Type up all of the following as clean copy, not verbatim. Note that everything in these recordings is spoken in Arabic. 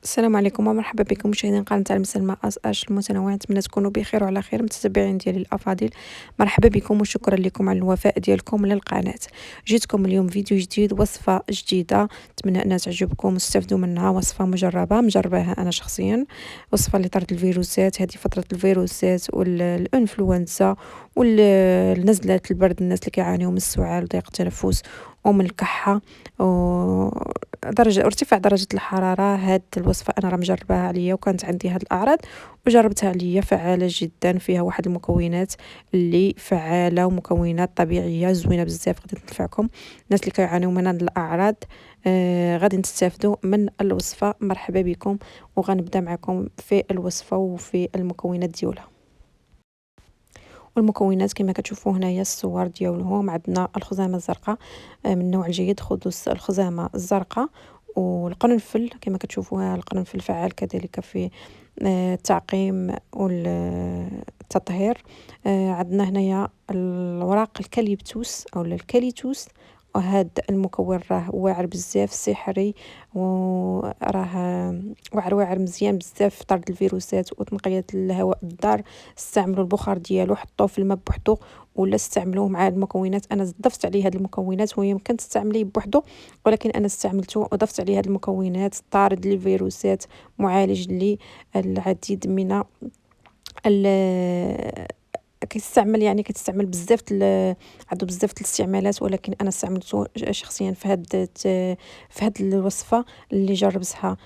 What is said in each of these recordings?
السلام عليكم ومرحبا بكم مشاهدين قناة على الماء اش المتنوع. نتمنى تكونوا بخير وعلى خير. متتبعين ديالي الافاضل، مرحبا بكم وشكرا لكم على الوفاء ديالكم للقناة. جيتكم اليوم فيديو جديد، وصفة جديدة، نتمنى انها تعجبكم وتستافدوا منها. وصفة مجرباها انا شخصيا، وصفة لطرد الفيروسات. هذه فترة الفيروسات والانفلونزا والنزلات البرد، الناس اللي كيعانيوا من السعال وضيق التنفس ومن الكحة ارتفاع درجة الحرارة. هاد الوصفة أنا راه مجرباها عليا وكانت عندي هاد الأعراض وجربتها عليا، فعالة جدا. فيها واحد المكونات اللي فعالة ومكونات طبيعية زوينة بزاف، غادي تنفعكم الناس اللي كيعانيو من هاد الأعراض. غادي تستافدوا من الوصفة. مرحبا بكم، وغنبدا معكم في الوصفة وفي المكونات ديالها. والمكونات كما كتشوفوا هنايا الصور ديالهم. عندنا الخزامه الزرقاء من النوع الجيد، خذوا الخزامه الزرقاء. والقرنفل كما كتشوفوها، القرنفل فعال كذلك في التعقيم والتطهير. عندنا هنايا الوراق الكاليبتوس او الكاليتوس، وهذا المكون راه واعر بزاف، سحري، وراه واعر مزيان بزاف في طرد الفيروسات وتنقية الهواء الضار. استعملوا البخار ديالو، حطوه في الماء بوحدو، ولا استعملوه مع المكونات. انا ضفت عليه هاد المكونات، هو يمكن تستعمليه بوحدو، ولكن انا استعملته وضفت عليه هاد المكونات. طارد للفيروسات، معالج للعديد من كيستعمل، يعني كتستعمل بزاف عنده بزاف الاستعمالات، ولكن انا استعملته شخصيا في هاد الوصفه اللي جربتها.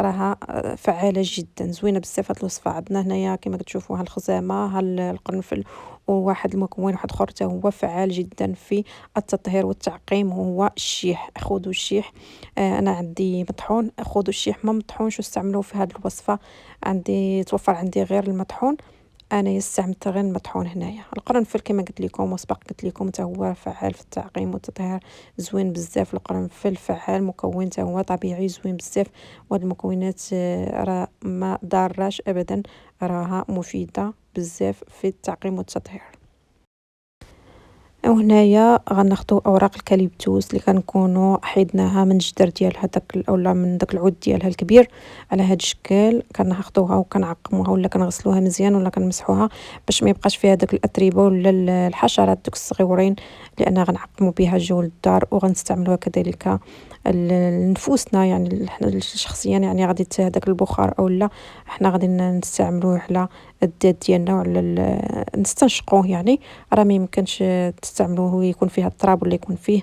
راها فعاله جدا، زوينه بزاف هاد الوصفه. عندنا هنايا كما كتشوفوا ها الخزامه، ها القرنفل، وواحد المكون واحد اخر حتى هو فعال جدا في التطهير والتعقيم، هو الشيح. خذوا الشيح. انا عندي مطحون، خذوا الشيح ما مطحونش واستعملوه في هذه الوصفه. توفر عندي غير المطحون، انا استعملت غير المطحون. هنايا القرنفل كما قلت لكم وسبق قلت لكم حتى هو فعال في التعقيم والتطهير، زوين بزاف. القرنفل فعال، مكون حتى هو طبيعي زوين بزاف. وهاد المكونات راه ما ضاراش ابدا، راها مفيده بزاف في التعقيم والتطهير. وهنايا غناخدو اوراق الكاليبتوس اللي كنكونوا حيدناها من الجدر ديالها، داك اولا من داك العود ديالها الكبير على هاد الشكل. كناخدوها وكنعقموها ولا كنغسلوها مزيان ولا كنمسحوها باش ما يبقاش فيها داك الاتربه ولا الحشرات دوك الصغيورين، لان غنعقموا بها جو الدار وغنستعملوها كذلك لنفوسنا. يعني حنا شخصيا يعني غادي هذاك البخار او لا حنا غادي نستعملوه على الذات ديالنا وعلى نستنشقوه. يعني راه ما يمكنش تستعملوه يكون فيه التراب ولا يكون فيه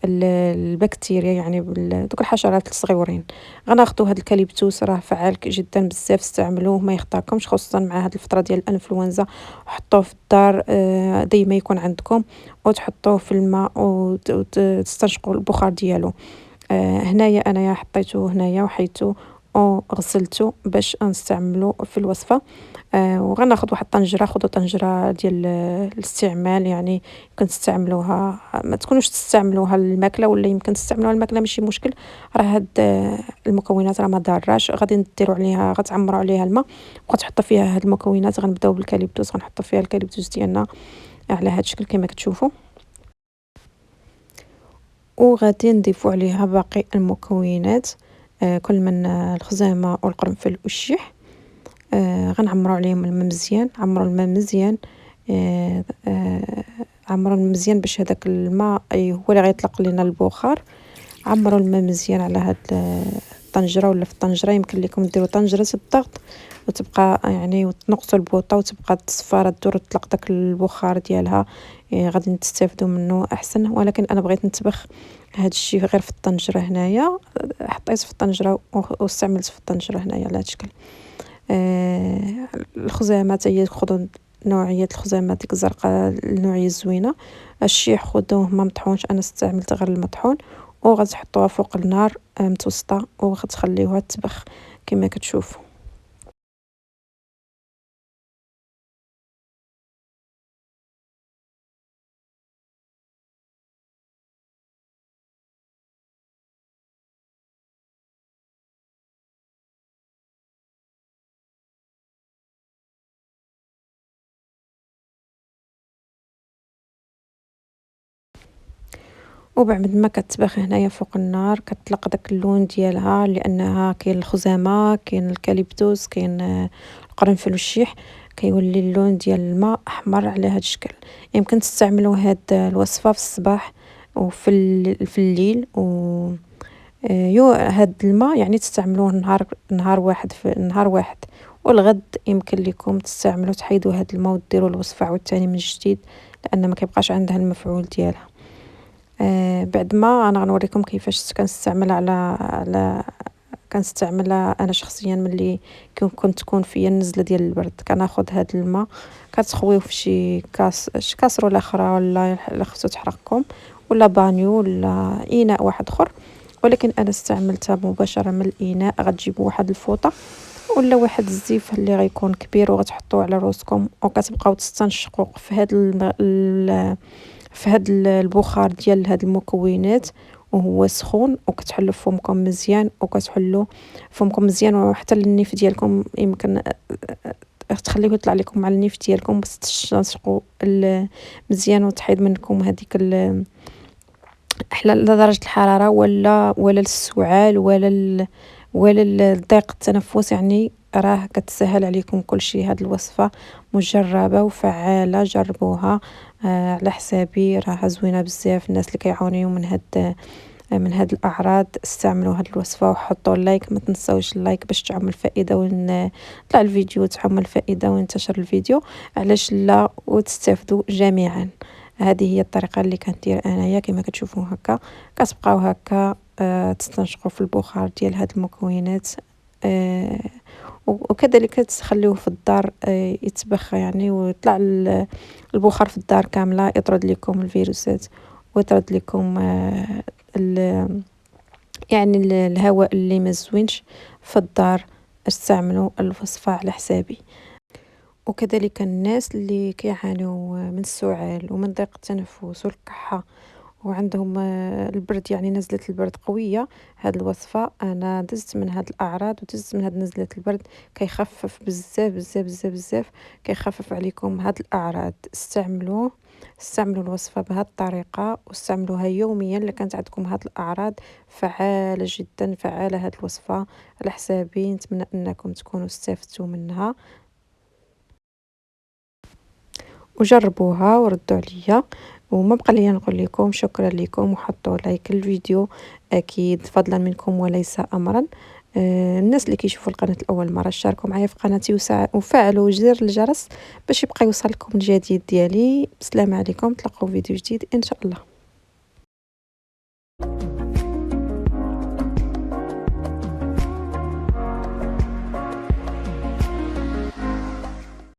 البكتيريا، يعني دوك الحشرات الصغيورين. غناخدو هاد الكاليبتوس، راه فعال جدا بزاف، استعملوه ما يخطاكمش، خصوصا مع هاد الفتره ديال الانفلونزا. حطوه في الدار ديما يكون عندكم، وتحطوه في الماء وتستنشقوا البخار ديالو. هنايا انايا حطيته هنايا وحيدته وغسلته باش نستعملو في الوصفه. وغناخد واحد الطنجره، خذوا طنجره ديال الاستعمال، يعني يمكن تستعملوها ما تكونوش تستعملوها الماكله، ولا يمكن تستعملوها الماكله ماشي مشكل. راه هاد المكونات راه ما ضاراش. غادي ديروا عليها، غتعمروا عليها الماء وغتحطوا فيها هاد المكونات. غنبداو بالكاليبتوس، غنحطوا فيها الكاليبتوس ديالنا على هاد الشكل كما كتشوفوا، وغادي نضيفوا عليها باقي المكونات. كل من الخزامه والقرنفل والشيح. غنعمروا عليهم الماء مزيان، عمروا الماء مزيان. عمروا الماء مزيان باش هذاك الماء هو اللي غيطلق لنا البخار. عمروا الماء مزيان على هاد الطنجره، ولا في الطنجره يمكن لكم ديروا طنجره الضغط وتبقى يعني، وتنقصوا البوطه وتبقى الصفاره تدور وتطلق داك البخار ديالها. غادي تستافدوا منه احسن، ولكن انا بغيت نتبخ هاد الشيء غير في الطنجره. هنايا حطيت في الطنجره واستعملت في الطنجره هنايا على هاد الشكل. الخزامه حتى هي خذوا نوعيه الخزامه ديك الزرقاء، النوعيه الزوينه. الشيح خذوه ما مطحونش، انا استعملت غير المطحون. وغتحطوها فوق النار متوسطه وغتخليوها تبخ كما كتشوفوا. وبعد ما كتبخ هنايا فوق النار كتطلق داك اللون ديالها، لانها كاين الخزامه، كاين الكاليبتوس، كاين القرنفل والشيح، كيولي اللون ديال الماء احمر على هاد الشكل. يمكن تستعملوا هاد الوصفه في الصباح وفي في الليل هاد الماء يعني تستعملوه نهار واحد في نهار واحد، والغد يمكن لكم تستعملوا تحيدوا هاد الماء وديروا الوصفه عاوتاني من جديد، لان ما كيبقاش عندها المفعول ديالها. بعد ما انا غنوريكم كيفاش كنستعملها كنستعملها انا شخصيا. ملي كنت تكون فيا النزله ديال البرد كناخذ هاد الماء كتخويوه في شي شي كاسرونه اخرى، ولا خصو تحرقكم، ولا بانيو، ولا اناء واحد اخر. ولكن انا استعملتها مباشره من الاناء. غتجيبوا واحد الفوطه ولا واحد الزيف اللي غيكون كبير وغتحطوه على روسكم، وكتبقاو تستنشقوا في هاد في هاد البخار ديال هاد المكونات وهو سخون، وكتحلوا فمكم مزيان، وكتحلوا فمكم مزيان، وحتى النيف ديالكم يمكن تخليوه يطلع لكم مع النيف ديالكم باش تستنشقوا مزيان، وتحيد منكم هذيك لا درجة الحرارة ولا السعال ولا الضيق التنفس. يعني راه كتسهل عليكم كل شيء. هاد الوصفة مجربة وفعالة، جربوها على حسابي، راه زوينة بزاف. الناس اللي كيعانيو من هاد الاعراض استعملوا هاد الوصفة وحطوا اللايك. ما تنساوش اللايك باش تعم الفائدة، طلع الفيديو تعم الفائدة وانتشر الفيديو، علاش لا، وتستافدوا جميعا. هذه هي الطريقه اللي كندير انايا. كما كتشوفوا هكا كتبقاو هكا تستنشقوا في البخار ديال هاد المكونات. وكذلك تخليوه في الدار يتبخى يعني، ويطلع البخار في الدار كامله، يطرد لكم الفيروسات ويطرد لكم يعني الهواء اللي ما زوينش في الدار. استعملوا الوصفه على حسابي. وكذلك الناس اللي كيعانيو من السعال ومن ضيق التنفس والكحة، وعندهم البرد، يعني نزلة البرد قوية، هاد الوصفة أنا دزت من هاد الأعراض ودزت من هاد نزلة البرد. كيخفف بزاف بزاف بزاف بزاف، كيخفف عليكم هاد الأعراض. استعملوا الوصفة بهاد الطريقة، واستعملوها يوميا إلا كانت عندكم هاد الأعراض. فعالة جدا، فعالة هاد الوصفة على حسابي. نتمنى أنكم تكونوا استفدتوا منها وجربوها وردوا عليا. وما بقى لي نقول لكم شكرا لكم، وحطوا لايك الفيديو اكيد فضلا منكم وليس امرا. الناس اللي كيشوفوا القناه الاول مره شاركوا معايا في قناتي وفعلوا زر الجرس باش يبقى يوصلكم الجديد ديالي. بسلام عليكم، تلقوا فيديو جديد ان شاء الله.